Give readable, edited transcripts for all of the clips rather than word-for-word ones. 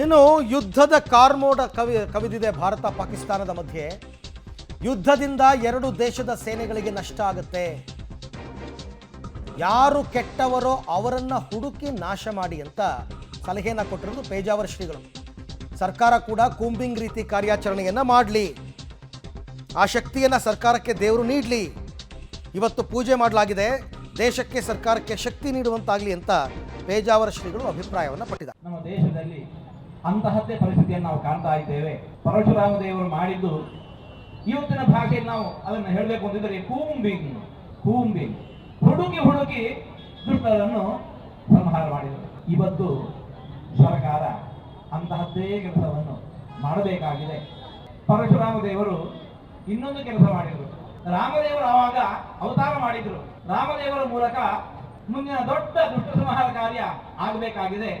ಇನ್ನು ಯುದ್ಧದ ಕಾರ್ಮೋಡ ಕವಿದಿದೆ ಭಾರತ ಪಾಕಿಸ್ತಾನದ ಮಧ್ಯೆ. ಯುದ್ಧದಿಂದ ಎರಡು ದೇಶದ ಸೇನೆಗಳಿಗೆ ನಷ್ಟ ಆಗುತ್ತೆ. ಯಾರು ಕೆಟ್ಟವರೋ ಅವರನ್ನ ಹುಡುಕಿ ನಾಶ ಮಾಡಿ ಅಂತ ಸಲಹೆಯನ್ನು ಕೊಟ್ಟಿರೋದು ಪೇಜಾವರ ಶ್ರೀಗಳು. ಸರ್ಕಾರ ಕೂಡ ಕೂಂಬಿಂಗ್ ರೀತಿ ಕಾರ್ಯಾಚರಣೆಯನ್ನು ಮಾಡಲಿ, ಆ ಶಕ್ತಿಯನ್ನು ಸರ್ಕಾರಕ್ಕೆ ದೇವರು ನೀಡಲಿ. ಇವತ್ತು ಪೂಜೆ ಮಾಡಲಾಗಿದೆ, ದೇಶಕ್ಕೆ ಸರ್ಕಾರಕ್ಕೆ ಶಕ್ತಿ ನೀಡುವಂತಾಗಲಿ ಅಂತ ಪೇಜಾವರ ಶ್ರೀಗಳು ಅಭಿಪ್ರಾಯವನ್ನು ಪಟ್ಟಿದ್ದಾರೆ. ನಮ್ಮ ದೇಶದಲ್ಲಿ ಅಂತಹದ್ದೇ ಪರಿಸ್ಥಿತಿಯನ್ನು ನಾವು ಕಾಣ್ತಾ ಇದ್ದೇವೆ. ಪರಶುರಾಮ ದೇವರು ಮಾಡಿದ್ದು ಇವತ್ತಿನ ಭಾಷೆಯಲ್ಲಿ ನಾವು ಅದನ್ನು ಹೇಳಬೇಕು ಅಂತಿದ್ರೆ ಕೂಂಬಿಂಗ್ ಹುಡುಕಿ ದುಷ್ಟರನ್ನು ಸಂಹಾರ ಮಾಡಿದರು. ಇವತ್ತು ಸರ್ಕಾರ ಅಂತಹದ್ದೇ ಕೆಲಸವನ್ನು ಮಾಡಬೇಕಾಗಿದೆ. ಪರಶುರಾಮ ದೇವರು ಇನ್ನೊಂದು ಕೆಲಸ ಮಾಡಿದರು. ರಾಮದೇವರು ಆವಾಗ ಅವತಾರ ಮಾಡಿದ್ರು. ರಾಮದೇವರ ಮೂಲಕ ಮುಂದಿನ ದೊಡ್ಡ ದುಷ್ಟ ಸಂಹಾರ ಕಾರ್ಯ ಆಗಬೇಕಾಗಿದೆ.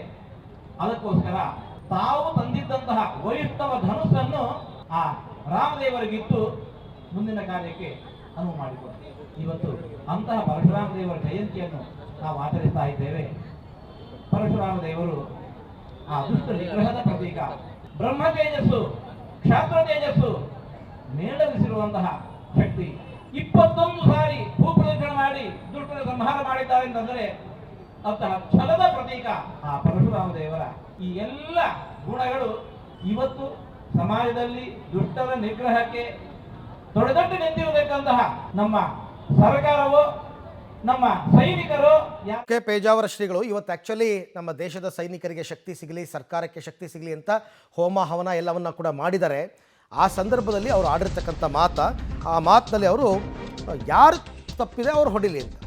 ಅದಕ್ಕೋಸ್ಕರ ತಾವು ತಂದಿದ್ದಂತಹ ವೈಷ್ಣವ ಧನುಸ್ಸನ್ನು ಆ ರಾಮದೇವರಿಗಿತ್ತು ಮುಂದಿನ ಕಾರ್ಯಕ್ಕೆ ಅನುವು ಮಾಡಿಕೊಡ. ಇವತ್ತು ಅಂತಹ ಪರಶುರಾಮ ದೇವರ ಜಯಂತಿಯನ್ನು ನಾವು ಆಚರಿಸ್ತಾ ಇದ್ದೇವೆ. ಪರಶುರಾಮ ದೇವರು ಆ ದುಷ್ಟ ನಿಗ್ರಹದ ಪ್ರತೀಕ. ಬ್ರಹ್ಮ ತೇಜಸ್ಸು, ಕ್ಷಾತ್ರ ತೇಜಸ್ಸು ಮೇಳವಿಸಿರುವಂತಹ ಶಕ್ತಿ. 21 ಸಾರಿ ಭೂಪ್ರದಕ್ಷಿಣೆ ಮಾಡಿ ದುಷ್ಟರ ಸಂಹಾರ ಮಾಡಿದ್ದಾರೆ ಅಂತಂದರೆ ಅಂತಹ ಛಲದ ಪ್ರತೀಕ ಆ ಪರಶುರಾಮ ದೇವರ ಈ ಎಲ್ಲ ಗುಣಗಳು ಇವತ್ತು ಸಮಾಜದಲ್ಲಿ ದುಷ್ಟರ ನಿಗ್ರಹಕ್ಕೆ ತೊಡೆದಟ್ಟು ನಿಂತಿರಬೇಕಂತಹ ನಮ್ಮ ಸರ್ಕಾರವೋ ನಮ್ಮ ಸೈನಿಕರು. ಪೇಜಾವರ ಶ್ರೀಗಳು ಇವತ್ತು ಆ್ಯಕ್ಚುಲಿ ನಮ್ಮ ದೇಶದ ಸೈನಿಕರಿಗೆ ಶಕ್ತಿ ಸಿಗಲಿ, ಸರ್ಕಾರಕ್ಕೆ ಶಕ್ತಿ ಸಿಗಲಿ ಅಂತ ಹೋಮ ಹವನ ಎಲ್ಲವನ್ನ ಕೂಡ ಮಾಡಿದ್ದಾರೆ. ಆ ಸಂದರ್ಭದಲ್ಲಿ ಅವರು ಆಡಿರ್ತಕ್ಕಂಥ ಆ ಮಾತಿನಲ್ಲಿ ಅವರು ಯಾರು ತಪ್ಪಿದೆ ಅವರು ಹೊಡಿಲಿ ಅಂತ.